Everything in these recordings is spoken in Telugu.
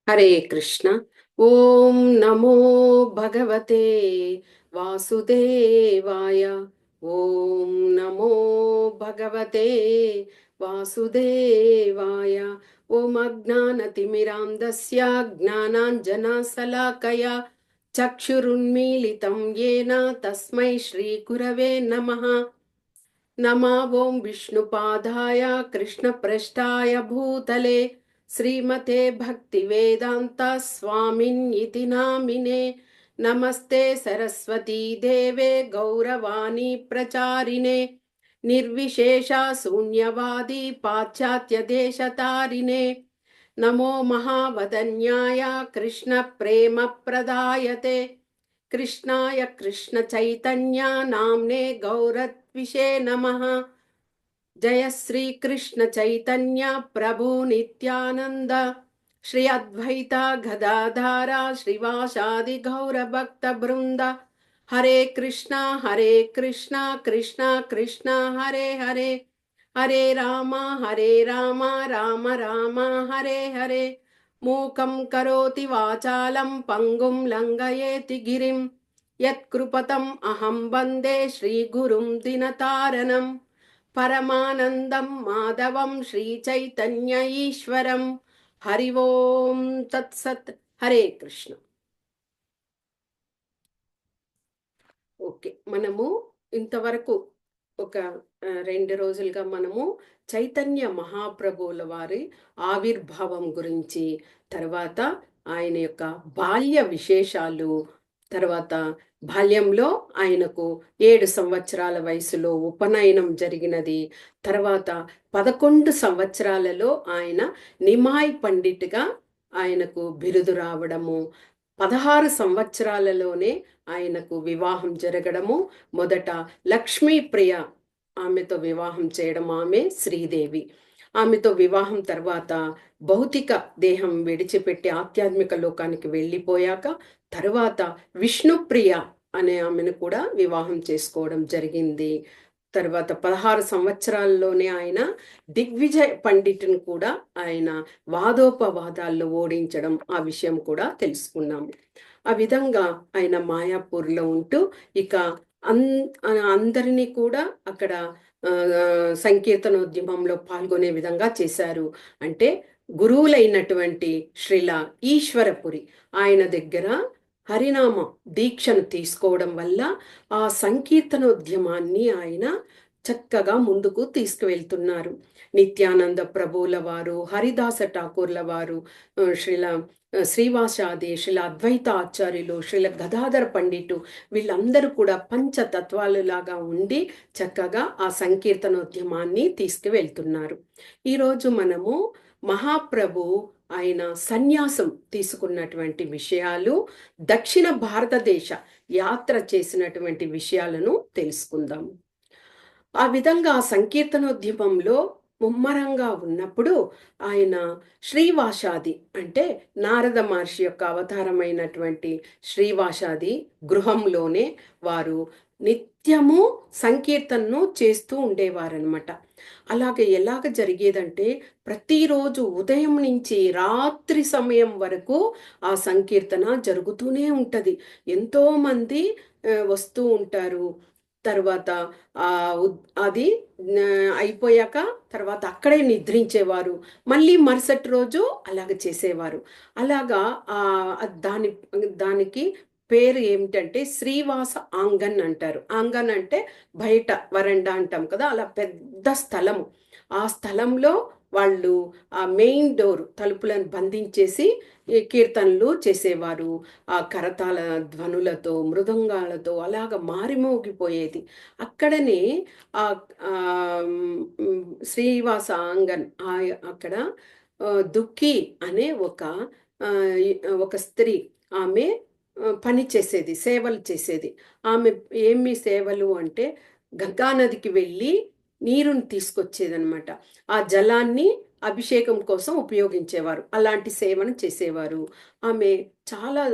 హరే కృష్ణ. ఓం నమో భగవతే వాసుదేవాయ. ఓం నమో భగవతే వాసుదేవాయ. ఓం అజ్ఞానతిమిరాంధస్య జ్ఞానాంజనశలాకయ చక్షురున్మీలితం येन తస్మై శ్రీగురవే నమః. नमा ओं विष्णुपादाय कृष्णप्रेष्ठाय भूतले श्रीमते भक्तिवेदान्त स्वामिन्निति नामिने। नमस्ते सरस्वती देवे गौरवाणी प्रचारिणे निर्विशेषा शून्यवादी पाश्चात्य देशतारिणे। नमो महावदन्याय कृष्ण प्रेम प्रदायते कृष्णाय कृष्ण चैतन्य नाम्ने गौरत्विषे नमः। जय श्री कृष्ण चैतन्य प्रभु नित्यानंद श्री अद्वैता गदाधारा श्रीवासादि गौर भक्त वृंद। हरे कृष्णा कृष्णा कृष्णा हरे हरे, हरे राम राम राम हरे हरे। मूकं करोति वाचालं पंगुं लंघयेति गिरिं यत्कृपतम् अहं वन्दे श्रीगुरुं दिनतारणं। परमानन्दं माधवं श्रीचैतन्य ईश्वरं। हरि ओं तत्सत्। हरे कृष्ण. ఓకే, మనము ఇంతవరకు ఒక 2 రోజులుగా మనము చైతన్య మహాప్రభువుల వారి ఆవిర్భావం గురించి, తర్వాత ఆయన యొక్క బాల్య విశేషాలు, తర్వాత బాల్యంలో ఆయనకు 7 సంవత్సరాల వయసులో ఉపనయనం జరిగినది, తర్వాత 11 సంవత్సరాలలో ఆయన నిమాయ్ పండిట్గా ఆయనకు బిరుదు రావడము, 16 సంవత్సరాలలోనే ఆయనకు వివాహం జరగడము, మొదట లక్ష్మీప్రియ ఆమెతో వివాహం చేయడం, ఆమె శ్రీదేవి. ఆమెతో వివాహం తర్వాత భౌతిక దేహం విడిచిపెట్టి ఆధ్యాత్మిక లోకానికి వెళ్ళిపోయాక తర్వాత విష్ణుప్రియ అనే ఆమెను కూడా వివాహం చేసుకోవడం జరిగింది. తర్వాత 16 సంవత్సరాల్లోనే ఆయన దిగ్విజయ్ పండిట్ను కూడా ఆయన వాదోపవాదాల్లో ఓడించడం, ఆ విషయం కూడా తెలుసుకున్నాము. ఆ విధంగా ఆయన మాయాపూర్లో ఉంటూ ఇక అందరినీ కూడా అక్కడ సంకీర్తనోద్యమంలో పాల్గొనే విధంగా చేశారు. అంటే గురువులైనటువంటి శ్రీల ఈశ్వరపురి ఆయన దగ్గర హరినామ దీక్షను తీసుకోవడం వల్ల ఆ సంకీర్తనోద్యమాన్ని ఆయన చక్కగా ముందుకు తీసుకువెళ్తున్నారు. నిత్యానంద ప్రభువుల వారు, హరిదాస ఠాకూర్ల వారు, శ్రీల శ్రీవాసాది, శ్రీల అద్వైత ఆచార్యులు, శ్రీల గదాధర పండిటు, వీళ్ళందరూ కూడా పంచతత్వాలులాగా ఉండి చక్కగా ఆ సంకీర్తనోద్యమాన్ని తీసుకువెళ్తున్నారు. ఈరోజు మనము మహాప్రభు ఆయన సన్యాసం తీసుకున్నటువంటి విషయాలు, దక్షిణ భారతదేశ యాత్ర చేసినటువంటి విషయాలను తెలుసుకుందాం. ఆ విధంగా సంకీర్తనోద్యమంలో ముమ్మరంగా ఉన్నప్పుడు ఆయన శ్రీవాసాది అంటే నారద మహర్షి యొక్క అవతారమైనటువంటి శ్రీవాసాది గృహంలోనే వారు నిత్యము సంకీర్తనను చేస్తూ ఉండేవారనమాట. అలాగే ఎలాగ జరిగేదంటే ప్రతిరోజు ఉదయం నుంచి రాత్రి సమయం వరకు ఆ సంకీర్తన జరుగుతూనే ఉంటుంది. ఎంతోమంది వస్తూ ఉంటారు. తర్వాత అది అయిపోయాక తర్వాత అక్కడే నిద్రించేవారు, మళ్ళీ మరుసటి రోజు అలాగ చేసేవారు. అలాగా దానికి పేరు ఏమిటంటే శ్రీవాస ఆంగన్ అంటారు. ఆంగన్ అంటే బయట వరండా అంటాం కదా, అలా పెద్ద స్థలము. ఆ స్థలంలో వాళ్ళు ఆ మెయిన్ డోర్ తలుపులను బంధించేసి కీర్తనలు చేసేవారు. ఆ కరతాళ ధ్వనులతో, మృదంగాలతో అలాగ మారిమోగిపోయేది. అక్కడనే ఆ శ్రీవాస ఆంగన్ అక్కడ దుఃఖి అనే ఒక స్త్రీ, ఆమె పని చేసేది, సేవలు చేసేది. ఆమె ఏమి సేవలు అంటే గంగానదికి వెళ్ళి నీరుని తీసుకొచ్చేదనమాట. ఆ జలాన్ని అభిషేకం కోసం ఉపయోగించేవారు. అలాంటి సేవను చేసేవారు. ఆమె చాలా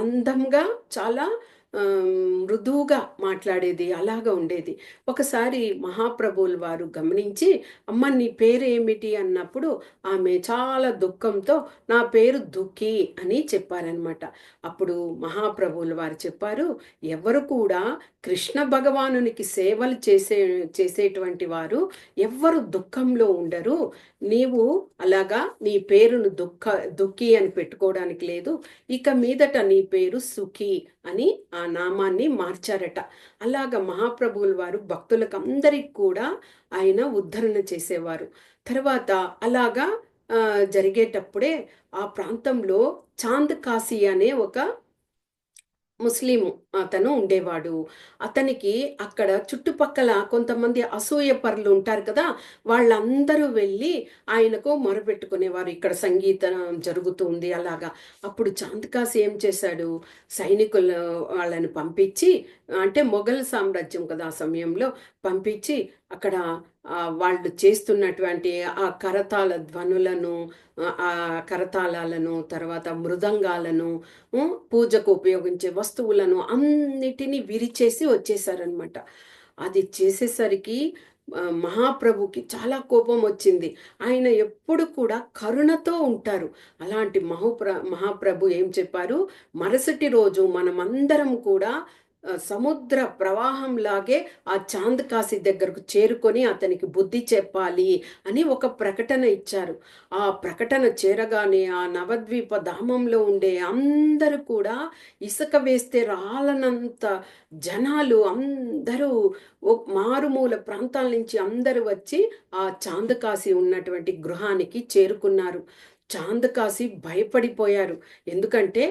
అందంగా, చాలా మృదువుగా మాట్లాడేది, అలాగా ఉండేది. ఒకసారి మహాప్రభువుల వారు గమనించి, "అమ్మ నీ పేరేమిటి?" అన్నప్పుడు ఆమె చాలా దుఃఖంతో, "నా పేరు దుఃఖి" అని చెప్పారనమాట. అప్పుడు మహాప్రభువుల వారు చెప్పారు, "ఎవరు కూడా కృష్ణ భగవానునికి సేవలు చేసేటువంటి వారు ఎవ్వరు దుఃఖంలో ఉండరు. నీవు అలాగా నీ పేరును దుఃఖి అని పెట్టుకోవడానికి లేదు. ఇక మీదట నీ పేరు సుఖి అని ఆ నామాన్ని మార్చారట." అలాగ మహాప్రభువుల వారు భక్తులకు అందరికి కూడా ఆయన ఉద్ధరణ చేసేవారు. తర్వాత అలాగా జరిగేటప్పుడే ఆ ప్రాంతంలో చాంద్ కాశీ అనే ఒక ముస్లిం అతను ఉండేవాడు. అతనికి అక్కడ చుట్టుపక్కల కొంతమంది అసూయ పరులు ఉంటారు కదా! వాళ్ళందరూ వెళ్ళి ఆయనకు మొరపెట్టుకునేవారు. ఇక్కడ సంగీతం జరుగుతుంది అలాగా. అప్పుడు చాంద్ ఏం చేశాడు, సైనికులు వాళ్ళని పంపించి, అంటే మొఘల్ సామ్రాజ్యం కదా ఆ సమయంలో, పంపించి అక్కడ వాళ్ళు చేస్తున్నటువంటి ఆ కరతాళ ధ్వనులను, ఆ కరతాళాలను, తర్వాత మృదంగాలను, పూజకు ఉపయోగించే వస్తువులను అన్నిటినీ విరిచేసి వచ్చేసారనమాట. అది చేసేసరికి మహాప్రభుకి చాలా కోపం వచ్చింది. ఆయన ఎప్పుడు కూడా కరుణతో ఉంటారు. అలాంటి మహాప్రభు ఏం చెప్పారు, మరుసటి రోజు మనమందరం కూడా సముద్ర ప్రవాహంలాగే ఆ చాంద్ కాశీ దగ్గరకు చేరుకొని అతనికి బుద్ధి చెప్పాలి అని ఒక ప్రకటన ఇచ్చారు. ఆ ప్రకటన చేరగానే ఆ నవద్వీప ధామంలో ఉండే అందరూ కూడా ఇసుక వేస్తే రాలనంత జనాలు అందరూ మారుమూల ప్రాంతాల నుంచి అందరూ వచ్చి ఆ చాంద్ కాశీ ఉన్నటువంటి గృహానికి చేరుకున్నారు. చాంద్ కాశీ భయపడిపోయారు. ఎందుకంటే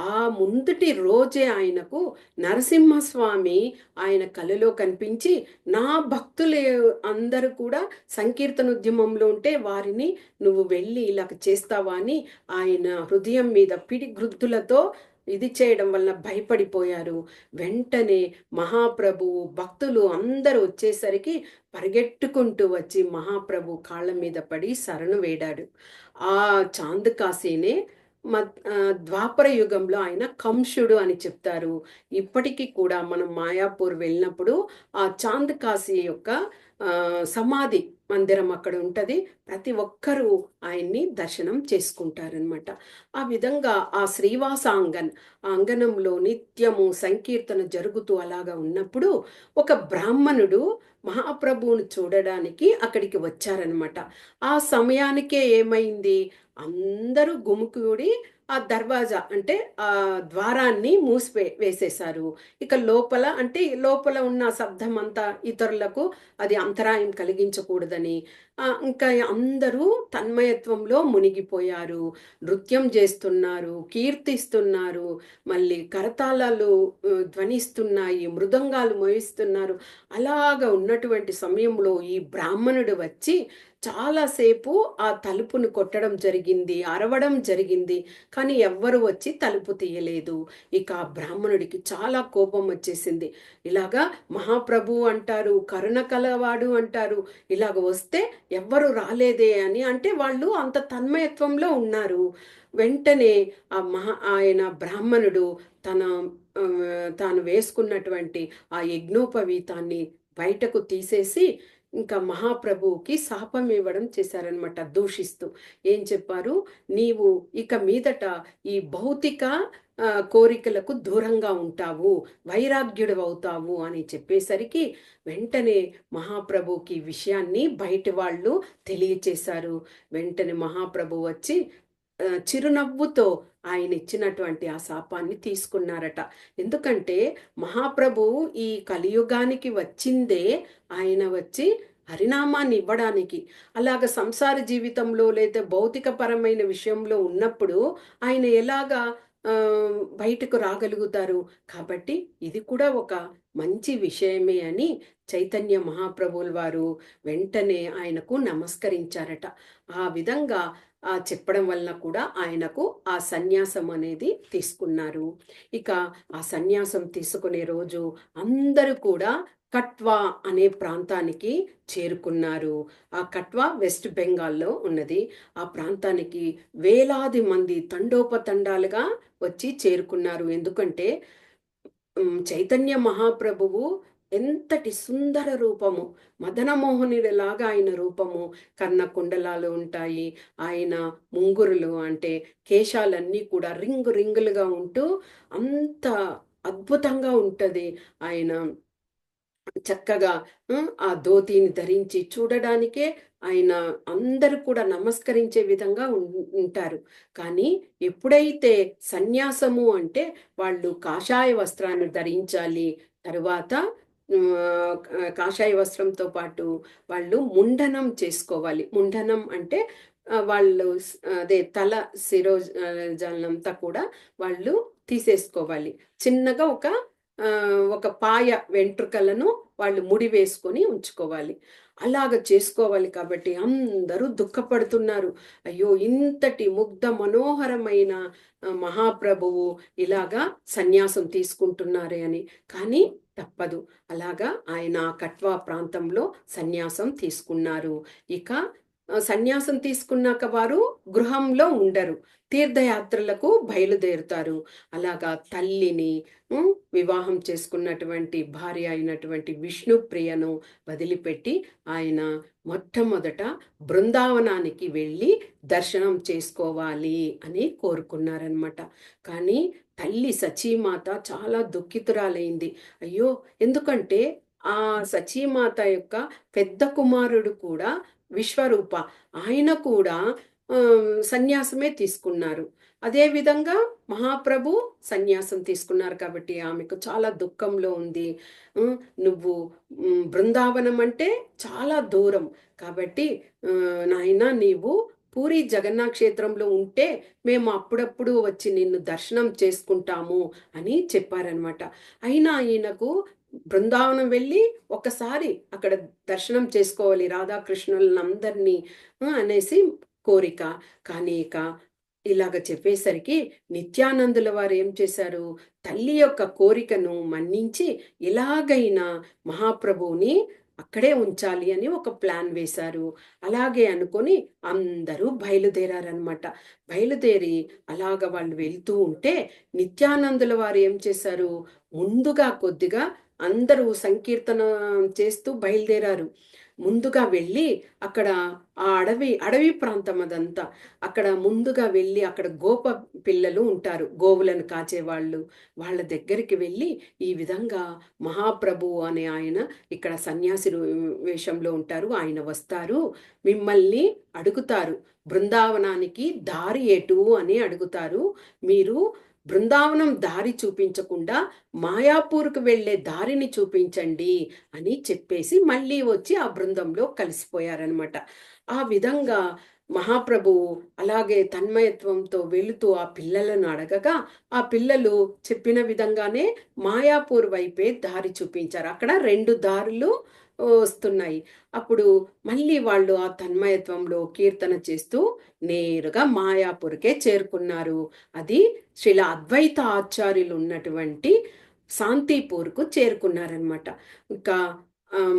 ఆ ముందటి రోజే ఆయనకు నరసింహస్వామి ఆయన కలలో కనిపించి, "నా భక్తులే అందరూ కూడా సంకీర్తనోద్యమంలో ఉంటే వారిని నువ్వు వెళ్ళి ఇలాగ చేస్తావా" అని ఆయన హృదయం మీద పిడిగ్రుద్దులతో ఇది చేయడం వల్ల భయపడిపోయారు. వెంటనే మహాప్రభువు భక్తులు అందరూ వచ్చేసరికి పరిగెట్టుకుంటూ వచ్చి మహాప్రభు కాళ్ళ మీద పడి శరణు వేడాడు. ఆ చాంద్ కాశీనే ద్వాపర యుగంలో ఆయన కంసుడు అని చెప్తారు. ఇప్పటికీ కూడా మనం మాయాపూర్ వెళ్ళినప్పుడు ఆ చాంద్ కాశీ యొక్క సమాధి మందిరం అక్కడ ఉంటది. ప్రతి ఒక్కరూ ఆయన్ని దర్శనం చేసుకుంటారనమాట. ఆ విధంగా ఆ శ్రీవాసాంగన్ ఆ అంగనంలో నిత్యము సంకీర్తన జరుగుతూ అలాగా ఉన్నప్పుడు ఒక బ్రాహ్మణుడు మహాప్రభువుని చూడడానికి అక్కడికి వచ్చారనమాట. ఆ సమయానికే ఏమైంది, అందరూ గుమికూడి ఆ దర్వాజా అంటే ఆ ద్వారాన్ని వేసేశారు. ఇక లోపల అంటే లోపల ఉన్న శబ్దం అంతా ఇతరులకు అది అంతరాయం కలిగించకూడదని ఇంకా అందరూ తన్మయత్వంలో మునిగిపోయారు. నృత్యం చేస్తున్నారు, కీర్తిస్తున్నారు, మళ్ళీ కరతాళాలు ధ్వనిస్తున్నాయి, మృదంగాలు మోయిస్తున్నారు. అలాగ ఉన్నటువంటి సమయంలో ఈ బ్రాహ్మణుడు వచ్చి చాలాసేపు ఆ తలుపును కొట్టడం జరిగింది, అరవడం జరిగింది. కానీ ఎవ్వరు వచ్చి తలుపు తీయలేదు. ఇక ఆ బ్రాహ్మణుడికి చాలా కోపం వచ్చేసింది. ఇలాగా మహాప్రభు అంటారు, కరుణ కలవాడు అంటారు, ఇలాగ వస్తే ఎవ్వరు రాలేదే అని, అంటే వాళ్ళు అంత తన్మయత్వంలో ఉన్నారు. వెంటనే ఆయన బ్రాహ్మణుడు తన తాను వేసుకున్నటువంటి ఆ యజ్ఞోపవీతాన్ని బయటకు తీసేసి ఇంకా మహాప్రభువుకి శాపం ఇవ్వడం చేశారనమాట దూషిస్తూ. ఏం చెప్పారు, "నీవు ఇక మీదట ఈ భౌతిక కోరికలకు దూరంగా ఉంటావు, వైరాగ్యుడు అవుతావు" అని చెప్పేసరికి వెంటనే మహాప్రభుకి విషయాన్ని బయటి వాళ్ళు తెలియచేశారు. వెంటనే మహాప్రభు వచ్చి చిరునవ్వుతో ఆయన ఇచ్చినటువంటి ఆ శాపాన్ని తీసుకున్నారట. ఎందుకంటే మహాప్రభువు ఈ కలియుగానికి వచ్చిందే ఆయన వచ్చి హరినామాన్ని ఇవ్వడానికి. అలాగ సంసార జీవితంలో లేదా భౌతికపరమైన విషయంలో ఉన్నప్పుడు ఆయన ఎలాగా బయటకు రాగలుగుతారు? కాబట్టి ఇది కూడా ఒక మంచి విషయమే అని చైతన్య మహాప్రభువుల వారు వెంటనే ఆయనకు నమస్కరించారట. ఆ విధంగా చెప్పడం వలన కూడా ఆయనకు ఆ సన్యాసం అనేది తీసుకున్నారు. ఇక ఆ సన్యాసం తీసుకునే రోజు అందరూ కూడా కట్వా అనే ప్రాంతానికి చేరుకున్నారు. ఆ కట్వా వెస్ట్ బెంగాల్‌లో ఉన్నది. ఆ ప్రాంతానికి వేలాది మంది తండోపతండాలుగా వచ్చి చేరుకున్నారు. ఎందుకంటే చైతన్య మహాప్రభువు ఎంతటి సుందర రూపము! మదనమోహనుడిలాగా ఆయన రూపము. కర్ణకుండలాలు ఉంటాయి. ఆయన ముంగురులు అంటే కేశాలన్నీ కూడా రింగులుగా ఉంటూ అంత అద్భుతంగా ఉంటది. ఆయన చక్కగా ఆ ధోతిని ధరించి చూడడానికే ఆయన అందరూ కూడా నమస్కరించే విధంగా ఉంటారు. కానీ ఎప్పుడైతే సన్యాసము అంటే వాళ్ళు కాషాయ వస్త్రాన్ని ధరించాలి. తరువాత కాషాయ వస్త్రంతో పాటు వాళ్ళు ముండనం చేసుకోవాలి. ముండనం అంటే వాళ్ళు అదే తల శిరోజాలనంతా కూడా వాళ్ళు తీసేసుకోవాలి. చిన్నగా ఒక పాయ వెంట్రుకలను వాళ్ళు ముడి వేసుకొని ఉంచుకోవాలి. అలాగ చేసుకోవాలి కాబట్టి అందరూ దుఃఖపడుతున్నారు. అయ్యో! ఇంతటి ముగ్ధ మనోహరమైన మహాప్రభువు ఇలాగా సన్యాసం తీసుకుంటున్నారే అని. కానీ తప్పదు. అలాగా ఆయన కట్వా ప్రాంతంలో సన్యాసం తీసుకున్నారు. ఇక సన్యాసం తీసుకున్నాక వారు గృహంలో ఉండరు. తీర్థయాత్రలకు బయలుదేరుతారు. అలాగా తల్లిని వివాహం చేసుకున్నటువంటి భార్య అయినటువంటి విష్ణుప్రియను వదిలిపెట్టి ఆయన మొట్టమొదట బృందావనానికి వెళ్ళి దర్శనం చేసుకోవాలి అని కోరుకున్నారనమాట. కానీ తల్లి సచీమాత చాలా దుఃఖితురాలైంది. అయ్యో! ఎందుకంటే ఆ సచీమాత యొక్క పెద్ద కుమారుడు కూడా విశ్వరూప. ఆయన కూడా సన్యాసమే తీసుకున్నారు. అదే విధంగా మహాప్రభు సన్యాసం తీసుకున్నారు కాబట్టి ఆమెకు చాలా దుఃఖంలో ఉంది. హ్మ్. నువ్వు బృందావనం అంటే చాలా దూరం. కాబట్టి నాయనా నీవు పూరి జగన్నాథ క్షేత్రంలో ఉంటే మేము అప్పుడప్పుడు వచ్చి నిన్ను దర్శనం చేసుకుంటాము అని చెప్పారనమాట. అయినా ఈయనకు బృందావనం వెళ్ళి ఒకసారి అక్కడ దర్శనం చేసుకోవాలి రాధాకృష్ణులందరినీ అనేసి కోరిక. కానీ ఇక ఇలాగ చెప్పేసరికి నిత్యానందుల వారు ఏం చేశారు? తల్లి యొక్క కోరికను మన్నించి ఎలాగైనా మహాప్రభువుని అక్కడే ఉంచాలి అని ఒక ప్లాన్ వేశారు. అలాగే అనుకొని అందరూ బయలుదేరారనమాట. బయలుదేరి అలాగ వాళ్ళు వెళ్తూ ఉంటే నిత్యానందుల వారు ఏం చేశారు? ముందుగా కొద్దిగా అందరూ సంకీర్తన చేస్తూ బయలుదేరారు. ముందుగా వెళ్ళి అక్కడ ఆ అడవి ప్రాంతం అదంతా. అక్కడ ముందుగా వెళ్ళి అక్కడ పిల్లలు ఉంటారు. గోవులను కాచేవాళ్ళు. వాళ్ళ దగ్గరికి వెళ్ళి ఈ విధంగా మహాప్రభువు అనే ఆయన ఇక్కడ సన్యాసి వేషంలో ఉంటారు. ఆయన వస్తారు. మిమ్మల్ని అడుగుతారు. బృందావనానికి దారి ఎటు అని అడుగుతారు. మీరు బృందావనం దారి చూపించకుండా మాయాపూర్‌కు వెళ్ళే దారిని చూపించండి అని చెప్పేసి మళ్ళీ వచ్చి ఆ బృందంలో కలిసిపోయారనమాట. ఆ విధంగా మహాప్రభువు అలాగే తన్మయత్వంతో వెళుతూ ఆ పిల్లలను అడగగా, ఆ పిల్లలు చెప్పిన విధంగానే మాయాపూర్ వైపే దారి చూపించారు. అక్కడ 2 దారులు వస్తున్నాయి. అప్పుడు మళ్ళీ వాళ్ళు ఆ తన్మయత్వంలో కీర్తన చేస్తూ నేరుగా మాయాపూర్‌కే చేరుకున్నారు. అది శ్రీల అద్వైత ఆచార్యులు ఉన్నటువంటి శాంతిపూర్‌కు చేరుకున్నారనమాట. ఇంకా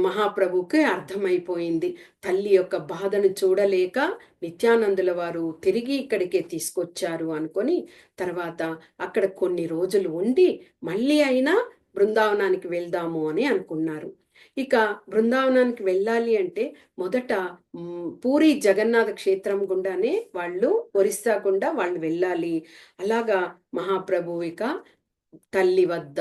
మహాప్రభువుకి అర్థమైపోయింది. తల్లి యొక్క బాధను చూడలేక నిత్యానందుల వారు తిరిగి ఇక్కడికే తీసుకొచ్చారు అనుకొని, తర్వాత అక్కడ కొన్ని రోజులు ఉండి, మళ్ళీ అయినా బృందావనానికి వెళ్దాము అని అనుకున్నారు. ఇక బృందావనానికి వెళ్ళాలి అంటే మొదట పూరి జగన్నాథ క్షేత్రం గుండానే వాళ్ళు ఒరిస్సా గుండా వాళ్ళు వెళ్ళాలి. అలాగా మహాప్రభువు ఇక తల్లి వద్ద,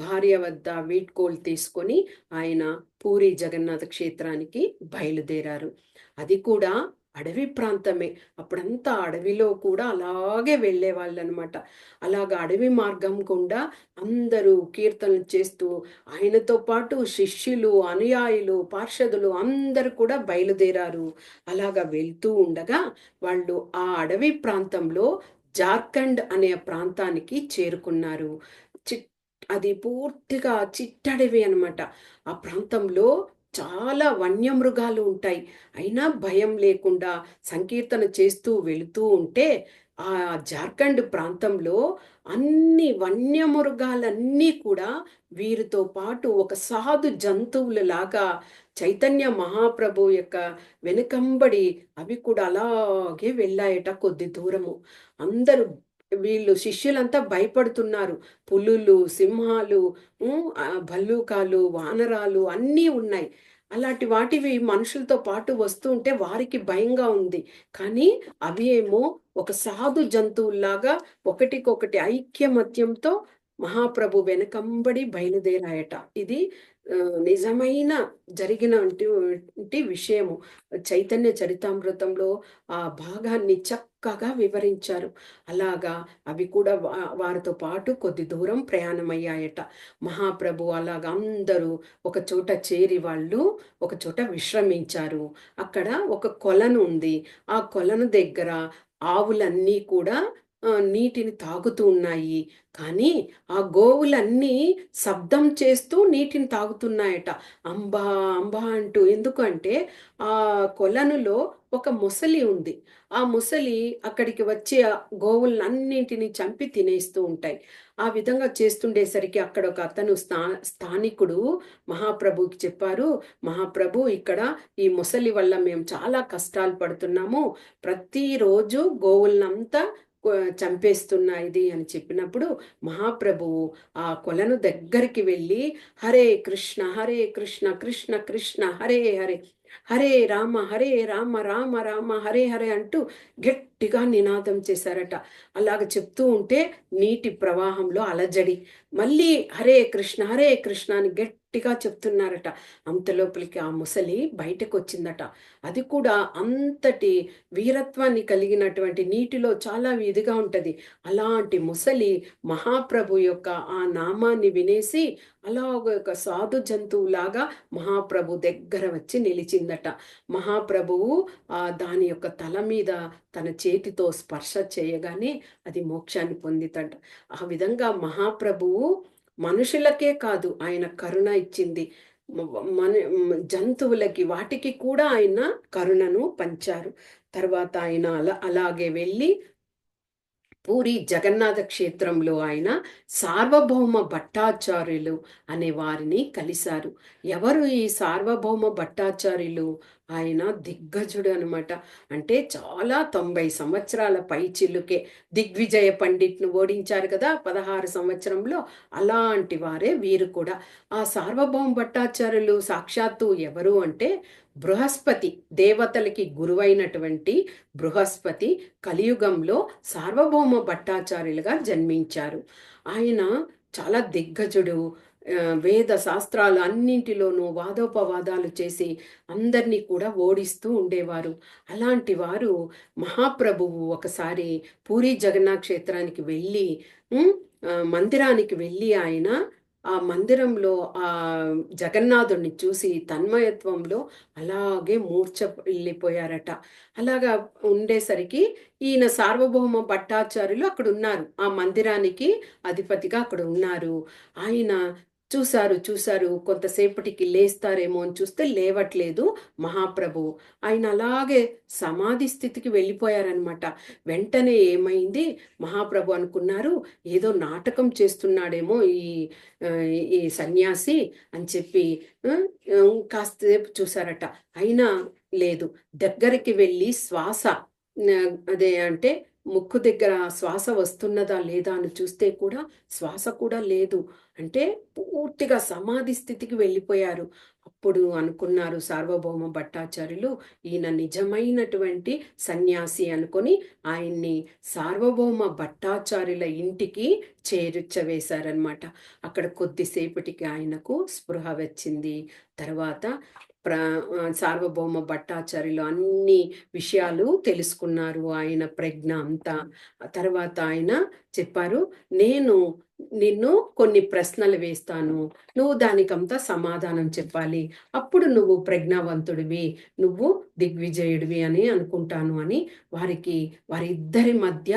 భార్య వద్ద వీడ్కోలు తీసుకొని ఆయన పూరి జగన్నాథ క్షేత్రానికి బయలుదేరారు. అది కూడా అడవి ప్రాంతమే. అప్పుడంతా అడవిలో కూడా అలాగే వెళ్ళేవాళ్ళనమాట. అలాగా అడవి మార్గం గుండా అందరూ కీర్తనలు చేస్తూ ఆయనతో పాటు శిష్యులు, అనుయాయులు, పార్షదులు అందరూ కూడా బయలుదేరారు. అలాగా వెళ్తూ ఉండగా వాళ్ళు ఆ అడవి ప్రాంతంలో జార్ఖండ్ అనే ప్రాంతానికి చేరుకున్నారు. చిట్ అది పూర్తిగా చిట్టడవి అనమాట. ఆ ప్రాంతంలో చాలా వన్యమృగాలు ఉంటాయి. అయినా భయం లేకుండా సంకీర్తన చేస్తూ వెళుతూ ఉంటే, ఆ జార్ఖండ్ ప్రాంతంలో అన్ని వన్యమృగాలన్నీ కూడా వీరితో పాటు ఒక సాధు జంతువులలాగా చైతన్య మహాప్రభువు యొక్క వెనుకంబడి అవి కూడా అలాగే వెళ్ళాయట కొద్ది దూరము. అందరూ వీళ్ళు శిష్యులంతా భయపడుతున్నారు. పులులు, సింహాలు, భల్లూకాలు, వానరాలు అన్నీ ఉన్నాయి. అలాంటి వాటివి మనుషులతో పాటు వస్తూ ఉంటే వారికి భయంగా ఉంది. కానీ అవి ఏమో ఒక సాధు జంతువుల్లాగా ఒకటికొకటి ఐక్యమత్యంతో మహాప్రభు వెనకంబడి బయలుదేరాయట. ఇది నిజమైన జరిగినటువంటి విషయము. చైతన్య చరితామృతంలో ఆ భాగాన్ని చక్కగా వివరించారు. అలాగా అవి కూడా వారితో పాటు కొద్ది దూరం ప్రయాణమయ్యాయట. మహాప్రభు అలాగా అందరూ ఒక చోట చేరి వాళ్ళు ఒక చోట విశ్రమించారు. అక్కడ ఒక కొలను ఉంది. ఆ కొలను దగ్గర ఆవులన్నీ కూడా నీటిని తాగుతూ ఉన్నాయి. కానీ ఆ గోవులన్నీ శబ్దం చేస్తూ నీటిని తాగుతున్నాయట. అంబా! అంబా! అంటూ. ఎందుకంటే ఆ కొలనులో ఒక మొసలి ఉంది. ఆ మొసలి అక్కడికి వచ్చి ఆ గోవులన్నింటిని చంపి తినేస్తూ ఉంటాయి. ఆ విధంగా చేస్తుండేసరికి అక్కడ ఒక అతను స్థానికుడు మహాప్రభుకి చెప్పారు. మహాప్రభు, ఇక్కడ ఈ మొసలి వల్ల మేము చాలా కష్టాలు పడుతున్నాము. ప్రతిరోజు గోవులనంతా చంపేస్తున్నా అని చెప్పినప్పుడు మహాప్రభువు ఆ కొలను దగ్గరికి వెళ్ళి హరే కృష్ణ హరే కృష్ణ కృష్ణ కృష్ణ హరే హరే హరే రామ రామ రామ హరే హరే అంటూ గట్టిగా నినాదం చేశారట. అలాగ చెప్తూ ఉంటే నీటి ప్రవాహంలో అలజడి. మళ్ళీ హరే కృష్ణ అని గట్టిగా చెప్తున్నారట. అంతలోపలికి ఆ ముసలి బయటకు వచ్చిందట. అది కూడా అంతటి వీరత్వాన్ని కలిగినటువంటి, నీటిలో చాలా ఇదిగా ఉంటది. అలాంటి ముసలి మహాప్రభు యొక్క ఆ నామాన్ని వినేసి అలా ఒక సాధు జంతువులాగా మహాప్రభు దగ్గర వచ్చి నిలిచిందట. మహాప్రభువు దాని యొక్క తల మీద తన చేతితో స్పర్శ చేయగానే అది మోక్షాన్ని పొందితట. ఆ విధంగా మహాప్రభువు మనుషులకే కాదు ఆయన కరుణ ఇచ్చింది. మన జంతువులకి వాటికి కూడా ఆయన కరుణను పంచారు. తర్వాత ఆయన అలాగే వెళ్ళి పూరి జగన్నాథ క్షేత్రంలో ఆయన సార్వభౌమ భట్టాచార్యులు అనే వారిని కలిశారు. ఎవరు ఈ సార్వభౌమ భట్టాచార్యులు? ఆయన దిగ్గజుడు అనమాట. అంటే చాలా 90 సంవత్సరాల పైచిల్లుకే దిగ్విజయ పండిట్ను ఓడించారు కదా 16 సంవత్సరంలో. అలాంటి వారే వీరు కూడా. ఆ సార్వభౌమ భట్టాచార్యులు సాక్షాత్తు ఎవరు అంటే బృహస్పతి, దేవతలకి గురువైనటువంటి బృహస్పతి కలియుగంలో సార్వభౌమ భట్టాచార్యులుగా జన్మించారు. ఆయన చాలా దిగ్గజుడు. వేద శాస్త్రాలు అన్నింటిలోనూ వాదోపవాదాలు చేసి అందరినీ కూడా ఓడిస్తూ ఉండేవారు. అలాంటి వారు మహాప్రభువు ఒకసారి పూరి జగన్నాథ క్షేత్రానికి వెళ్ళి మందిరానికి వెళ్ళి ఆయన ఆ మందిరంలో ఆ జగన్నాథుడిని చూసి తన్మయత్వంలో అలాగే మూర్ఛ వెళ్ళిపోయారట. అలాగా ఉండేసరికి ఈయన సార్వభౌమ భట్టాచార్యులు అక్కడ ఉన్నారు. ఆ మందిరానికి అధిపతిగా అక్కడ ఉన్నారు. ఆయన చూశారు. కొంతసేపటికి లేస్తారేమో అని చూస్తే లేవట్లేదు మహాప్రభు. ఆయన అలాగే సమాధి స్థితికి వెళ్ళిపోయారనమాట. వెంటనే ఏమైంది, మహాప్రభు అనుకున్నారు ఏదో నాటకం చేస్తున్నాడేమో ఈ సన్యాసి అని చెప్పి కాస్తసేపు చూశారట. అయినా లేదు. దగ్గరికి వెళ్ళి శ్వాస అదే అంటే ముక్కు దగ్గర శ్వాస వస్తున్నదా లేదా అని చూస్తే కూడా శ్వాస కూడా లేదు. అంటే పూర్తిగా సమాధి స్థితికి వెళ్ళిపోయారు. అప్పుడు అనుకున్నారు సార్వభౌమ భట్టాచార్యులు ఈయన నిజమైనటువంటి సన్యాసి అనుకొని ఆయన్ని సార్వభౌమ భట్టాచార్యుల ఇంటికి చేర్చవేశారనమాట. అక్కడ కొద్దిసేపటికి ఆయనకు స్పృహ వచ్చింది. తర్వాత సార్వభౌమ భట్టాచార్యులు అన్ని విషయాలు తెలుసుకున్నారు. ఆయన ప్రజ్ఞ అంతా. తర్వాత ఆయన చెప్పారు, నేను నిన్ను కొన్ని ప్రశ్నలు వేస్తాను, నువ్వు దానికంతా సమాధానం చెప్పాలి. అప్పుడు నువ్వు ప్రజ్ఞావంతుడివి, నువ్వు దిగ్విజయుడివి అని అనుకుంటాను అని వారిద్దరి మధ్య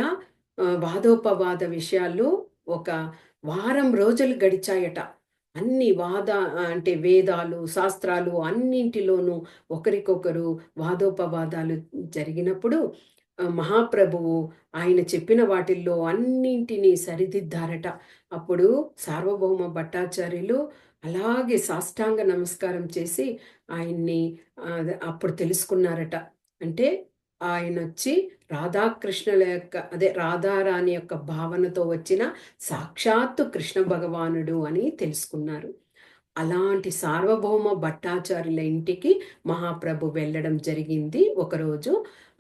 వాదోపవాద విషయాలు ఒక వారం రోజులు గడిచాయట. అన్ని అంటే వేదాలు శాస్త్రాలు అన్నింటిలోనూ ఒకరికొకరు వాదోపవాదాలు జరిగినప్పుడు మహాప్రభువు ఆయన చెప్పిన వాటిల్లో అన్నింటినీ సరిదిద్దారట. అప్పుడు సార్వభౌమ భట్టాచార్యులు అలాగే సాష్టాంగ నమస్కారం చేసి ఆయన్ని అప్పుడు తెలుసుకున్నారట. అంటే ఆయనొచ్చి రాధాకృష్ణుల యొక్క అదే రాధారాణి యొక్క భావనతో వచ్చిన సాక్షాత్తు కృష్ణ భగవానుడు అని తెలుసుకున్నారు. అలాంటి సార్వభౌమ భట్టాచార్యుల ఇంటికి మహాప్రభు వెళ్ళడం జరిగింది ఒకరోజు,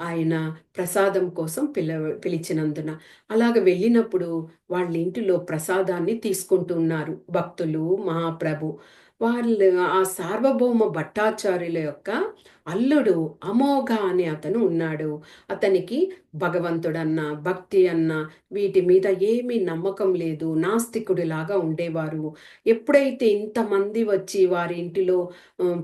ఆయన ప్రసాదం కోసం పిలిచినందున. అలాగ వెళ్ళినప్పుడు వాళ్ళ ఇంటిలో ప్రసాదాన్ని తీసుకుంటున్నారు భక్తులు, మహాప్రభు. వాళ్ళు ఆ సార్వభౌమ భట్టాచార్యుల యొక్క అల్లుడు అమోఘ అనే అతను ఉన్నాడు. అతనికి భగవంతుడన్న, భక్తి అన్న వీటి మీద ఏమీ నమ్మకం లేదు. నాస్తికుడిలాగా ఉండేవారు. ఎప్పుడైతే ఇంతమంది వచ్చి వారి ఇంటిలో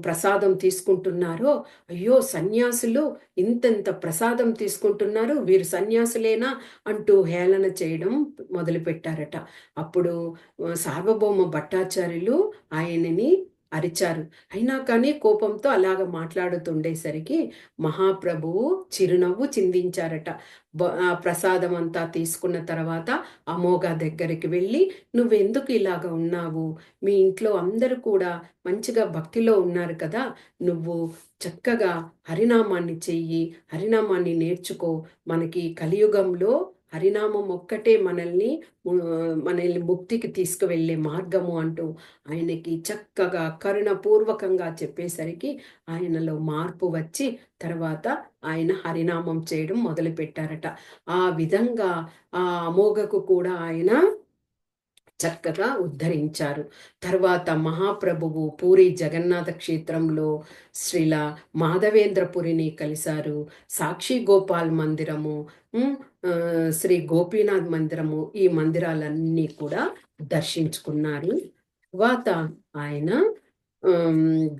ప్రసాదం తీసుకుంటున్నారో, అయ్యో సన్యాసులు ఇంతెంత ప్రసాదం తీసుకుంటున్నారు, వీరు సన్యాసులేనా అంటూ హేళన చేయడం మొదలుపెట్టారట. అప్పుడు సార్వభౌమ భట్టాచార్యులు ఆయనని అరిచారు. అయినా కానీ కోపంతో అలాగ మాట్లాడుతుండేసరికి మహాప్రభువు చిరునవ్వు చిందించారట. ప్రసాదం అంతా తీసుకున్న తర్వాత అమోఘ దగ్గరికి వెళ్ళి, నువ్వెందుకు ఇలాగ ఉన్నావు? మీ ఇంట్లో అందరూ కూడా మంచిగా భక్తిలో ఉన్నారు కదా, నువ్వు చక్కగా హరినామాన్ని చెయ్యి, హరినామాన్ని నేర్చుకో. మనకి కలియుగంలో హరినామం ఒక్కటే మనల్ని ముక్తికి తీసుకువెళ్ళే మార్గము అంటూ ఆయనకి చక్కగా కరుణపూర్వకంగా చెప్పేసరికి ఆయనలో మార్పు వచ్చి తర్వాత ఆయన హరినామం చేయడం మొదలుపెట్టారట. ఆ విధంగా ఆ అమోఘకు కూడా ఆయన చక్కగా ఉద్ధరించారు. తర్వాత మహాప్రభువు పూరి జగన్నాథ క్షేత్రంలో శ్రీల మాధవేంద్రపురిని కలిశారు. సాక్షి గోపాల్ మందిరము, శ్రీ గోపీనాథ్ మందిరము, ఈ మందిరాలన్నీ కూడా దర్శించుకున్నారు. తర్వాత ఆయన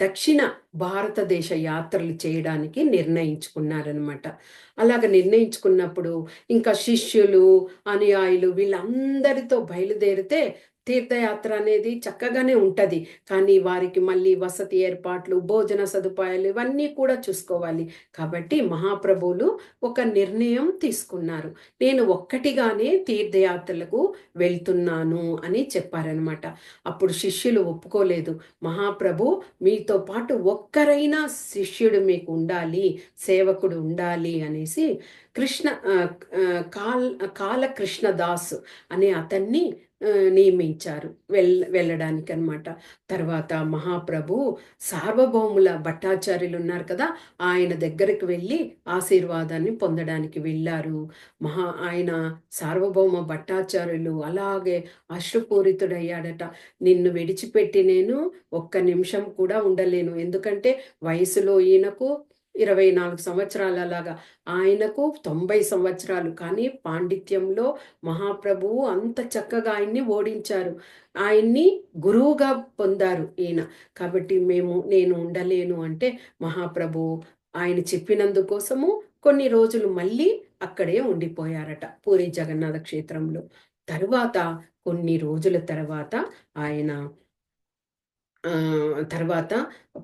దక్షిణ భారతదేశ యాత్రలు చేయడానికి నిర్ణయించుకున్నారనమాట. అలాగ నిర్ణయించుకున్నప్పుడు ఇంకా శిష్యులు, అనుయాయులు వీళ్ళందరితో బయలుదేరితే తీర్థయాత్ర అనేది చక్కగానే ఉంటుంది. కానీ వారికి మళ్ళీ వసతి ఏర్పాట్లు, భోజన సదుపాయాలు ఇవన్నీ కూడా చూసుకోవాలి. కాబట్టి మహాప్రభువులు ఒక నిర్ణయం తీసుకున్నారు. నేను ఒక్కటిగానే తీర్థయాత్రలకు వెళ్తున్నాను అని చెప్పారనమాట. అప్పుడు శిష్యులు ఒప్పుకోలేదు. మహాప్రభు మీతో పాటు ఒక్కరైనా శిష్యుడు మీకు ఉండాలి, సేవకుడు ఉండాలి అనేసి కృష్ణ కాలకృష్ణదాస్ అనే అతన్ని నియమించారు వెళ్ళడానికి అనమాట. తర్వాత మహాప్రభు సార్వభౌముల భట్టాచార్యులు ఉన్నారు కదా, ఆయన దగ్గరికి వెళ్ళి ఆశీర్వాదాన్ని పొందడానికి వెళ్ళారు. ఆయన సార్వభౌమ భట్టాచార్యులు అలాగే అశ్రుపూరితుడయ్యాడట. నిన్ను విడిచిపెట్టి నేను ఒక్క నిమిషం కూడా ఉండలేను. ఎందుకంటే వయసులో ఈయనకు 24 సంవత్సరాలు, అలాగా ఆయనకు 90 సంవత్సరాలు. కానీ పాండిత్యంలో మహాప్రభువు అంత చక్కగా ఆయన్ని ఓడించారు. ఆయన్ని గురువుగా పొందారు ఈయన. కాబట్టి నేను ఉండలేను అంటే మహాప్రభువు ఆయన చెప్పినందుకోసము కొన్ని రోజులు మళ్ళీ అక్కడే ఉండిపోయారట పూరి జగన్నాథ క్షేత్రంలో. తరువాత కొన్ని రోజుల తర్వాత ఆయన తర్వాత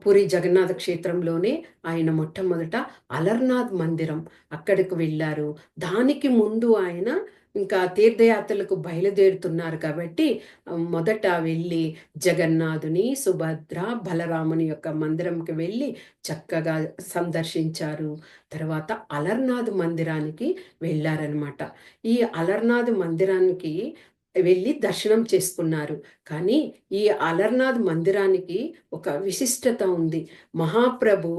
పూరి జగన్నాథ క్షేత్రంలోనే ఆయన మొట్టమొదట అలర్నాథ్ మందిరం అక్కడికి వెళ్ళారు. దానికి ముందు ఆయన ఇంకా తీర్థయాత్రలకు బయలుదేరుతున్నారు కాబట్టి మొదట వెళ్ళి జగన్నాథుని, సుభద్ర, బలరాముని యొక్క మందిరంకి వెళ్ళి చక్కగా సందర్శించారు. తర్వాత అలర్నాథ్ మందిరానికి వెళ్ళారనమాట. ఈ అలర్నాథ్ మందిరానికి వెళ్ళి దర్శనం చేసుకున్నారు. కానీ ఈ అలర్నాథ్ మందిరానికి ఒక విశిష్టత ఉంది. మహాప్రభు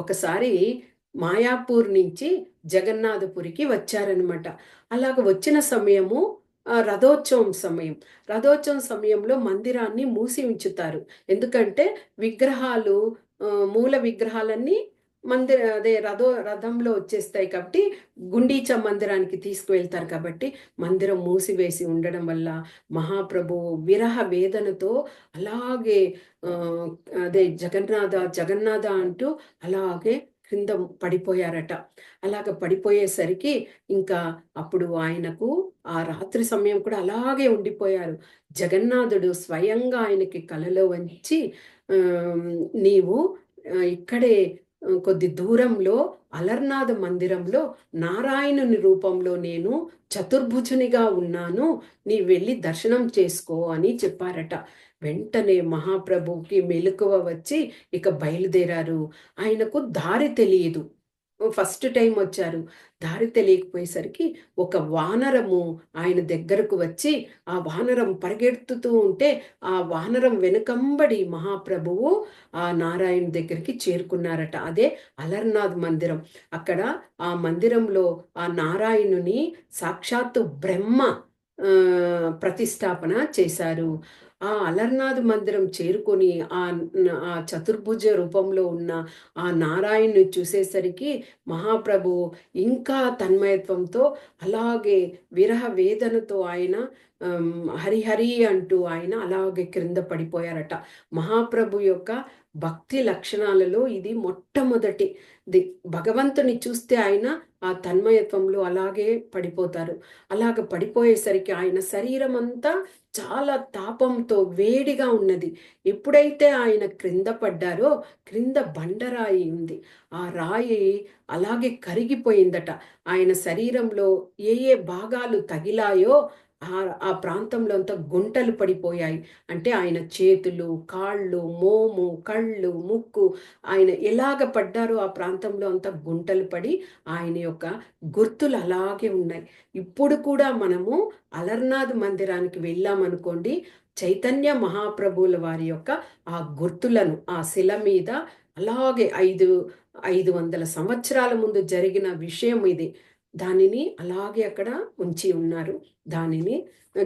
ఒకసారి మాయాపూర్ నుంచి జగన్నాథపురికి వచ్చారనమాట. అలాగ వచ్చిన సమయము రథోత్సవం సమయంలో మందిరాన్ని మూసి ఉంచుతారు. ఎందుకంటే విగ్రహాలు, మూల విగ్రహాలన్నీ రథంలో వచ్చేస్తాయి కాబట్టి గుండీచా మందిరానికి తీసుకువెళ్తారు. కాబట్టి మందిరం మూసివేసి ఉండడం వల్ల మహాప్రభు విరహ వేదనతో అలాగే జగన్నాథ అంటూ అలాగే క్రింద పడిపోయారట. అలాగ పడిపోయేసరికి ఇంకా అప్పుడు ఆయనకు ఆ రాత్రి సమయం కూడా అలాగే ఉండిపోయారు. జగన్నాథుడు స్వయంగా ఆయనకి కలలో వచ్చి నీవు ఇక్కడే కొద్ది దూరంలో అలర్నాథ మందిరంలో నారాయణుని రూపంలో నేను చతుర్భుజునిగా ఉన్నాను, నీ వెళ్ళి దర్శనం చేసుకో అని చెప్పారట. వెంటనే మహాప్రభుకి మెలకువ వచ్చి ఇక బయలుదేరారు. ఆయనకు దారి తెలియదు. ఫస్ట్ టైం వచ్చారు. దారి తెలియకపోయేసరికి ఒక వానరము ఆయన దగ్గరకు వచ్చి, ఆ వానరం పరిగెత్తుతూ ఉంటే, ఆ వానరం వెనుకంబడి మహాప్రభువు ఆ నారాయణ దగ్గరికి చేరుకున్నారట. అదే అలర్నాథ్ మందిరం. అక్కడ ఆ మందిరంలో ఆ నారాయణుని సాక్షాత్తు బ్రహ్మ ప్రతిష్టాపన చేశారు. ఆ అలర్నాథ్ మందిరం చేరుకొని ఆ చతుర్భుజ రూపంలో ఉన్న ఆ నారాయణ్ణి చూసేసరికి మహాప్రభు ఇంకా తన్మయత్వంతో అలాగే విరహ వేదనతో ఆయన హరిహరి అంటూ ఆయన అలాగే క్రింద పడిపోయారట. మహాప్రభు యొక్క భక్తి లక్షణాలలో ఇది మొట్టమొదటిది. భగవంతుని చూస్తే ఆయన ఆ తన్మయత్వంలో అలాగే పడిపోతారు. అలాగ పడిపోయేసరికి ఆయన శరీరం అంతా చాలా తాపంతో వేడిగా ఉన్నది. ఎప్పుడైతే ఆయన క్రింద పడ్డారో క్రింద బండరాయి ఉంది. ఆ రాయి అలాగే కరిగిపోయిందట. ఆయన శరీరంలో ఏ ఏ భాగాలు తగిలాయో ఆ ప్రాంతంలో అంతా గుంటలు పడిపోయాయి. అంటే ఆయన చేతులు, కాళ్ళు, మోము, కళ్ళు, ముక్కు ఆయన ఎలాగ పడ్డారో ఆ ప్రాంతంలో అంతా గుంటలు పడి ఆయన యొక్క గుర్తులు అలాగే ఉన్నాయి. ఇప్పుడు కూడా మనము అలర్నాథ్ మందిరానికి వెళ్ళామనుకోండి, చైతన్య మహాప్రభువుల వారి యొక్క ఆ గుర్తులను ఆ శిల మీద అలాగే 500 సంవత్సరాల ముందు జరిగిన విషయం ఇది. దానిని అలాగే అక్కడ ఉంచి ఉన్నారు. దానిని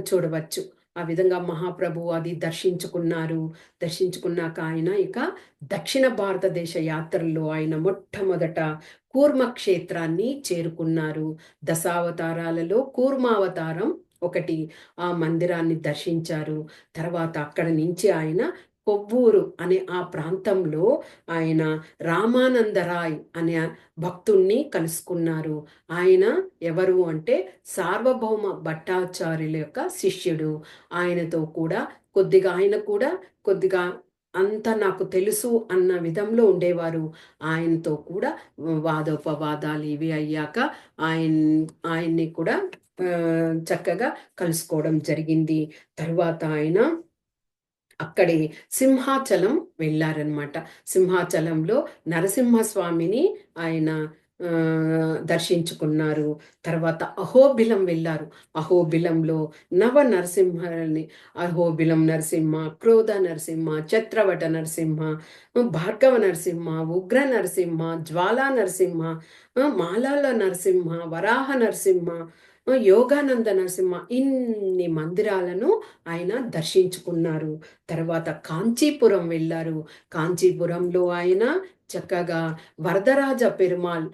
చూడవచ్చు. ఆ విధంగా మహాప్రభువు అది దర్శించుకున్నారు. దర్శించుకున్నాక ఆయన ఇక దక్షిణ భారతదేశ యాత్రల్లో ఆయన మొట్టమొదట కూర్మ క్షేత్రాన్ని చేరుకున్నారు. దశావతారాలలో కూర్మావతారం ఒకటి. ఆ మందిరాన్ని దర్శించారు. తర్వాత అక్కడి నుంచి ఆయన కొవ్వూరు అనే ఆ ప్రాంతంలో ఆయన రామానందరాయ్ అనే భక్తుణ్ణి కలుసుకున్నారు. ఆయన ఎవరు అంటే సార్వభౌమ భట్టాచార్యుల యొక్క శిష్యుడు. ఆయనతో కూడా ఆయన కూడా కొద్దిగా అంత నాకు తెలుసు అన్న విధంలో ఉండేవారు. ఆయనతో కూడా వాదోపవాదాలు ఇవి అయ్యాక ఆయన ఆయన్ని కూడా చక్కగా కలుసుకోవడం జరిగింది. తరువాత ఆయన అక్కడి సింహాచలం వెళ్ళారనమాట. సింహాచలంలో నరసింహస్వామిని ఆయన దర్శించుకున్నారు. తర్వాత అహోబిలం వెళ్ళారు. అహోబిలంలో నవ నరసింహని అహోబిలం నరసింహ, క్రోధ నరసింహ, చత్రవట నరసింహ, భార్గవ నరసింహ, ఉగ్ర నరసింహ, జ్వాలా నరసింహ, మాలాల నరసింహ, వరాహ నరసింహ, యోగానంద నరసింహ ఇన్ని మందిరాలను ఆయన దర్శించుకున్నారు. తర్వాత కాంచీపురం వెళ్ళారు. కాంచీపురంలో ఆయన చక్కగా వరదరాజ పెరుమాళ్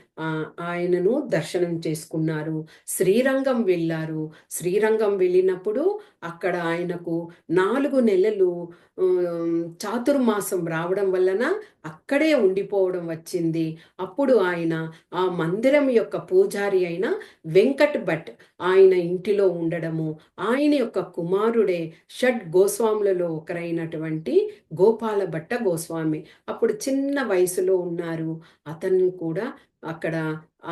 ఆయనను దర్శనం చేసుకున్నారు. శ్రీరంగం వెళ్ళారు. శ్రీరంగం వెళ్ళినప్పుడు అక్కడ ఆయనకు 4 నెలలు చాతుర్మాసం రావడం వలన అక్కడే ఉండిపోవడం వచ్చింది. అప్పుడు ఆయన ఆ మందిరం యొక్క పూజారి అయిన వెంకట్ భట్ ఆయన ఇంటిలో ఉండడము, ఆయన యొక్క కుమారుడే షడ్ గోస్వాములలో ఒకరైనటువంటి గోపాల భట్ట గోస్వామి అప్పుడు చిన్న వయసులో ఉన్నారు. అతను కూడా అక్కడ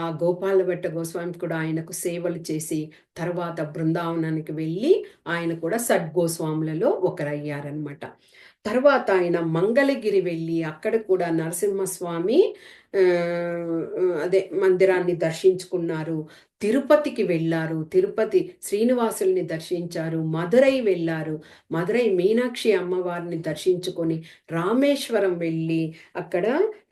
ఆ గోపాల భట్ట గోస్వామి కూడా ఆయనకు సేవలు చేసి తర్వాత బృందావనానికి వెళ్ళి ఆయన కూడా షడ్ గోస్వాములలో ఒకరయ్యారనమాట. తర్వాత ఆయన మంగళగిరి వెళ్ళి అక్కడ కూడా నరసింహస్వామి అదే మందిరాన్ని దర్శించుకున్నారు. తిరుపతికి వెళ్ళారు. తిరుపతి శ్రీనివాసుల్ని దర్శించారు. మదురై వెళ్ళారు. మదురై మీనాక్షి అమ్మవారిని దర్శించుకొని రామేశ్వరం వెళ్ళి అక్కడ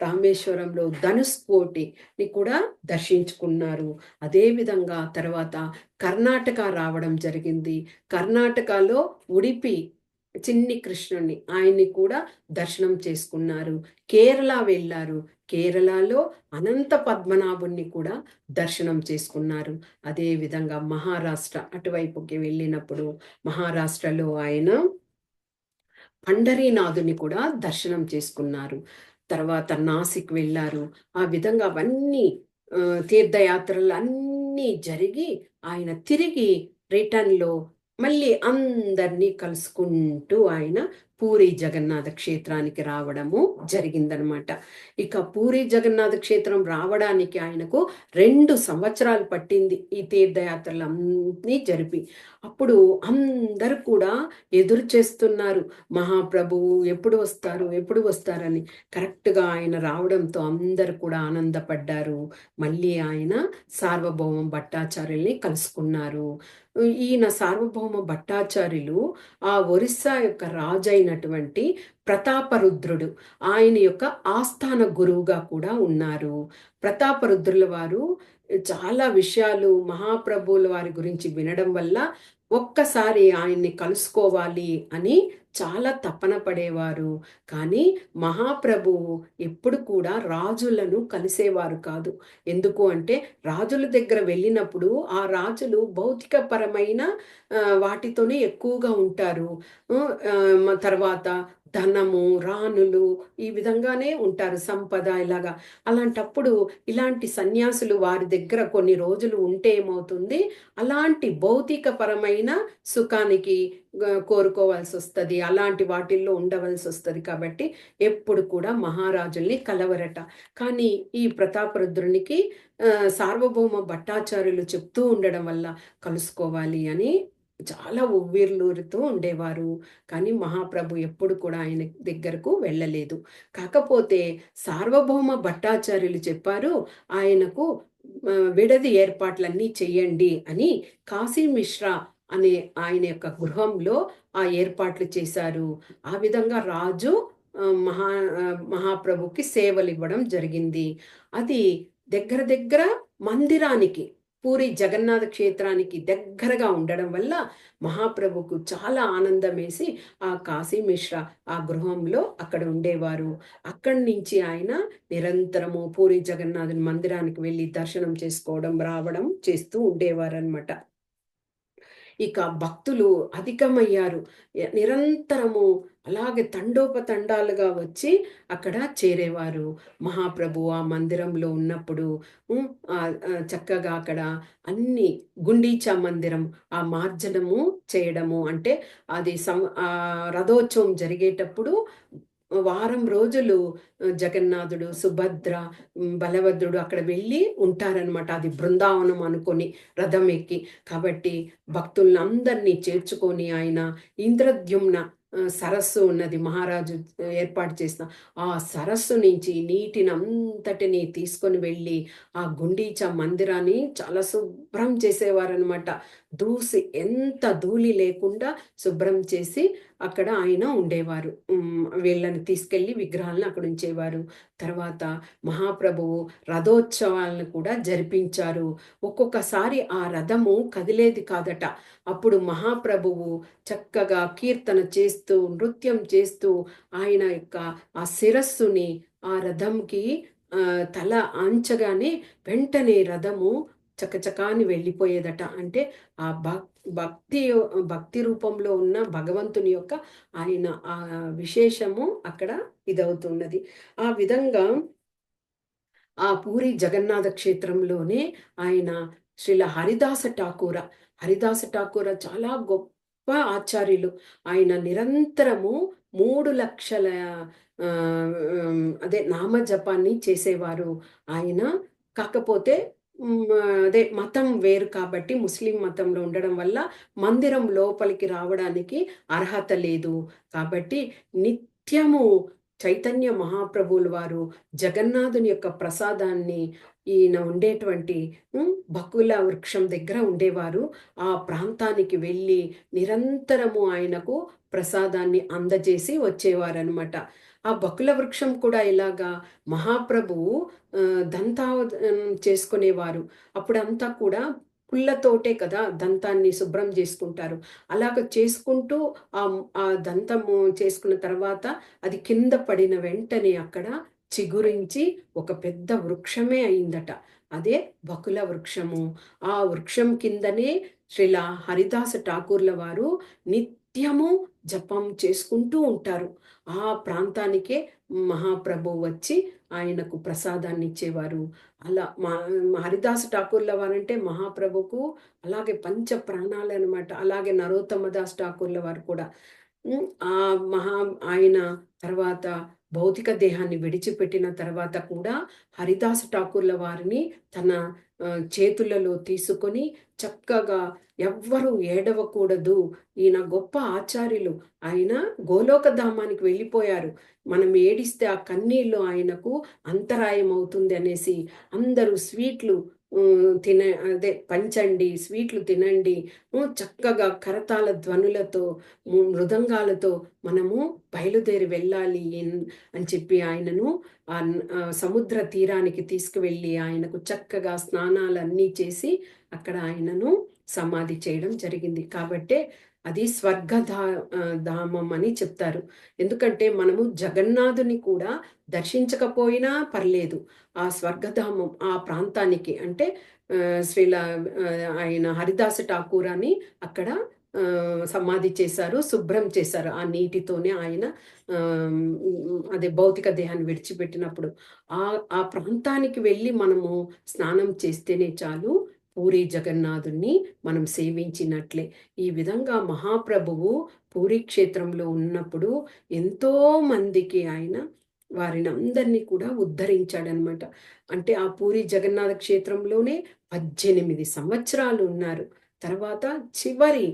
రామేశ్వరంలో ధనుష్కోటిని కూడా దర్శించుకున్నారు. అదేవిధంగా తర్వాత కర్ణాటక రావడం జరిగింది. కర్ణాటకలో ఉడిపి చిన్ని కృష్ణుని ఆయన్ని కూడా దర్శనం చేసుకున్నారు. కేరళ వెళ్ళారు. కేరళలో అనంత పద్మనాభుణ్ణి కూడా దర్శనం చేసుకున్నారు. అదే విధంగా మహారాష్ట్ర అటువైపుకి వెళ్ళినప్పుడు మహారాష్ట్రలో ఆయన పండరీనాథుని కూడా దర్శనం చేసుకున్నారు. తర్వాత నాసిక్ వెళ్ళారు. ఆ విధంగా అవన్నీ తీర్థయాత్రలు అన్నీ జరిగి ఆయన తిరిగి రిటర్న్లో మళ్ళీ అందరినీ కలుసుకుంటూ ఆయన పూరి జగన్నాథ క్షేత్రానికి రావడము జరిగిందనమాట. ఇక పూరి జగన్నాథ క్షేత్రం రావడానికి ఆయనకు 2 సంవత్సరాలు పట్టింది ఈ తీర్థయాత్రలన్నీ జరిపి. అప్పుడు అందరూ కూడా ఎదురు చేస్తున్నారు, మహాప్రభువు ఎప్పుడు వస్తారు ఎప్పుడు వస్తారని. కరెక్ట్గా ఆయన రావడంతో అందరూ కూడా ఆనందపడ్డారు. మళ్ళీ ఆయన సార్వభౌమ భట్టాచార్యుల్ని కలుసుకున్నారు. ఈయన సార్వభౌమ భట్టాచార్యులు ఆ ఒరిస్సా యొక్క రాజు అయినటువంటి ప్రతాపరుద్రుడు ఆయన యొక్క ఆస్థాన గురువుగా కూడా ఉన్నారు. ప్రతాపరుద్రుల వారు చాలా విషయాలు మహాప్రభువుల వారి గురించి వినడం వల్ల ఒక్కసారి ఆయన్ని కలుసుకోవాలి అని చాలా తపన పడేవారు. కానీ మహాప్రభువు ఎప్పుడు కూడా రాజులను కలిసేవారు కాదు. ఎందుకు అంటే రాజుల దగ్గర వెళ్ళినప్పుడు ఆ రాజులు భౌతికపరమైన వాటితోనే ఎక్కువగా ఉంటారు. తర్వాత ధనము, రాణులు ఈ విధంగానే ఉంటారు, సంపద ఇలాగా. అలాంటప్పుడు ఇలాంటి సన్యాసులు వారి దగ్గర కొన్ని రోజులు ఉంటే ఏమవుతుంది, అలాంటి భౌతికపరమైన సుఖానికి కోరుకోవాల్సి వస్తుంది, అలాంటి వాటిల్లో ఉండవలసి వస్తుంది. కాబట్టి ఎప్పుడు కూడా మహారాజుల్ని కలవరట. కానీ ఈ ప్రతాపరుద్రునికి సార్వభౌమ భట్టాచార్యులు చెప్తూ ఉండడం వల్ల కలుసుకోవాలి అని చాలా ఉవ్విర్లూరుతూ ఉండేవారు. కానీ మహాప్రభు ఎప్పుడు కూడా ఆయన దగ్గరకు వెళ్ళలేదు. కాకపోతే సార్వభౌమ భట్టాచార్యులు చెప్పారు, ఆయనకు విడది ఏర్పాట్లన్నీ చెయ్యండి అని. కాశీ మిశ్రా అనే ఆయన యొక్క గృహంలో ఆ ఏర్పాట్లు చేశారు. ఆ విధంగా రాజు మహాప్రభుకి సేవలు ఇవ్వడం జరిగింది. అది దగ్గర దగ్గర మందిరానికి, పూరి జగన్నాథ క్షేత్రానికి దగ్గరగా ఉండడం వల్ల మహాప్రభుకు చాలా ఆనందం వేసి ఆ కాశీ మిశ్రా ఆ గృహంలో అక్కడ ఉండేవారు. అక్కడి నుంచి ఆయన నిరంతరము పూరి జగన్నాథుని మందిరానికి వెళ్ళి దర్శనం చేసుకోవడం రావడం చేస్తూ ఉండేవారు అనమాట. ఇక భక్తులు అధికమయ్యారు. నిరంతరము అలాగే తండోపతండాలుగా వచ్చి అక్కడ చేరేవారు. మహాప్రభు ఆ మందిరంలో ఉన్నప్పుడు చక్కగా అక్కడ అన్ని గుండీచా మందిరం ఆ మార్జనము చేయడము, అంటే అది రథోత్సవం జరిగేటప్పుడు వారం రోజులు జగన్నాథుడు, సుభద్ర, బలభద్రుడు అక్కడ వెళ్ళి ఉంటారనమాట. అది బృందావనం అనుకొని రథం ఎక్కి. కాబట్టి భక్తులందరినీ చేర్చుకొని ఆయన ఇంద్రద్యుమ్న సరస్సు ఉన్నది, మహారాజు ఏర్పాటు చేసిన ఆ సరస్సు నుంచి నీటిని అంతటిని తీసుకొని వెళ్ళి ఆ గుండీచా మందిరాన్ని చాలా శుభ్రం చేసేవారనమాట. ఎంత ధూళి లేకుండా శుభ్రం చేసి అక్కడ ఆయన ఉండేవారు. వీళ్ళని తీసుకెళ్ళి విగ్రహాలను అక్కడ ఉంచేవారు. తర్వాత మహాప్రభువు రథోత్సవాలను కూడా జరిపించారు. ఒక్కొక్కసారి ఆ రథము కదిలేది కాదట. అప్పుడు మహాప్రభువు చక్కగా కీర్తన చేస్తూ నృత్యం చేస్తూ ఆయన యొక్క ఆ శిరస్సుని ఆ రథంకి తల ఆంచగానే వెంటనే రథము చకచకాని వెళ్ళిపోయేదట. అంటే ఆ భక్తి రూపంలో ఉన్న భగవంతుని యొక్క ఆయన ఆ విశేషము అక్కడ ఇదవుతున్నది. ఆ విధంగా ఆ పూరి జగన్నాథ క్షేత్రంలోనే ఆయన శ్రీల హరిదాస ఠాకూర చాలా గొప్ప ఆచార్యులు. ఆయన నిరంతరము 3 లక్షల నామజపాన్ని చేసేవారు ఆయన. కాకపోతే మతం వేరు కాబట్టి, ముస్లిం మతంలో ఉండడం వల్ల మందిరం లోపలికి రావడానికి అర్హత లేదు. కాబట్టి నిత్యము చైతన్య మహాప్రభువుల వారు జగన్నాథుని యొక్క ప్రసాదాన్ని ఈయన ఉండేటువంటి బకుల వృక్షం దగ్గర ఉండేవారు. ఆ ప్రాంతానికి వెళ్ళి నిరంతరము ఆయనకు ప్రసాదాన్ని అందజేసి వచ్చేవారనమాట. ఆ బకుల వృక్షం కూడా ఇలాగా మహాప్రభువు చేసుకునేవారు. అప్పుడంతా కూడా పుల్లతోటే కదా దంతాన్ని శుభ్రం చేసుకుంటారు. అలాగ చేసుకుంటూ ఆ దంతము చేసుకున్న తర్వాత అది కింద పడిన వెంటనే అక్కడ చిగురించి ఒక పెద్ద వృక్షమే అయిందట. అదే బకుల వృక్షము. ఆ వృక్షం కిందనే శ్రీల హరిదాస ఠాకూర్ల వారు నిత్యము జపం చేసుకుంటూ ఉంటారు. ఆ ప్రాంతానికే మహాప్రభు వచ్చి ఆయనకు ప్రసాదాన్ని ఇచ్చేవారు. అలా హరిదాస్ ఠాకూర్ల వారంటే మహాప్రభుకు అలాగే పంచ ప్రాణాలు అనమాట. అలాగే నరోత్తమదాస్ ఠాకూర్ల వారు కూడా ఆ మహా ఆయన తర్వాత భౌతిక దేహాన్ని విడిచిపెట్టిన తర్వాత కూడా హరిదాస్ ఠాకూర్ల వారిని తన చేతులలో తీసుకొని చక్కగా ఎవ్వరూ ఏడవకూడదు, ఈయన గొప్ప ఆచార్యులు, ఆయన గోలోకధామానికి వెళ్ళిపోయారు, మనం ఏడిస్తే ఆ కన్నీళ్ళు ఆయనకు అంతరాయం అవుతుంది అనేసి అందరూ స్వీట్లు అదే పంచండి, స్వీట్లు తినండి, చక్కగా కరతాళ ధ్వనులతో మృదంగాలతో మనము బయలుదేరి వెళ్ళాలి అని చెప్పి ఆయనను సముద్ర తీరానికి తీసుకువెళ్ళి ఆయనకు చక్కగా స్నానాలన్నీ చేసి అక్కడ ఆయనను సమాధి చేయడం జరిగింది. కాబట్టే అది ధామం అని చెప్తారు. ఎందుకంటే మనము జగన్నాథుని కూడా దర్శించకపోయినా పర్లేదు, ఆ స్వర్గధామం ఆ ప్రాంతానికి అంటే శ్రీల ఆయన హరిదాస ఠాకూర్ అని అక్కడ సమాధి చేశారు, శుభ్రం చేశారు ఆ నీటితోనే ఆయన అదే భౌతిక దేహాన్ని విడిచిపెట్టినప్పుడు. ఆ ఆ ప్రాంతానికి వెళ్ళి మనము స్నానం చేస్తేనే చాలు, పూరి జగన్నాథుణ్ణి మనం సేవించినట్లే. ఈ విధంగా మహాప్రభువు పూరి క్షేత్రంలో ఉన్నప్పుడు ఎంతో మందికి ఆయన వారిని అందరినీ కూడా ఉద్ధరించాడనమాట. అంటే ఆ పూరి జగన్నాథ క్షేత్రంలోనే 18 సంవత్సరాలు ఉన్నారు. తర్వాత చివరి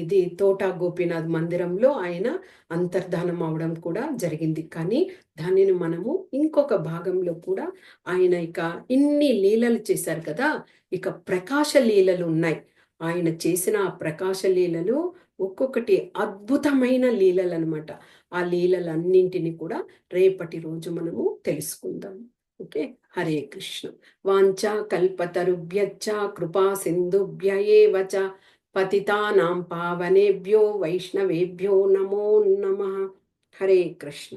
ఇది తోటా గోపీనాథ్ మందిరంలో ఆయన అంతర్ధానం అవడం కూడా జరిగింది. కానీ దానిని మనము ఇంకొక భాగంలో కూడా ఆయన ఇక ఇన్ని లీలలు చేశారు కదా, ఇక ప్రకాశ లీలలు ఉన్నాయి. ఆయన చేసిన ఆ ప్రకాశ లీలలు ఒక్కొక్కటి అద్భుతమైన లీలలు అనమాట. ఆ లీలలన్నింటినీ కూడా రేపటి రోజు మనము తెలుసుకుందాం. ఓకే, హరే కృష్ణ. వాంఛా కల్పతరుభ్యశ్చ కృపా సింధుభ్య ఏవ చ పతితానాం పావనేభ్యో వైష్ణవేభ్యో నమో నమః. హరే కృష్ణ.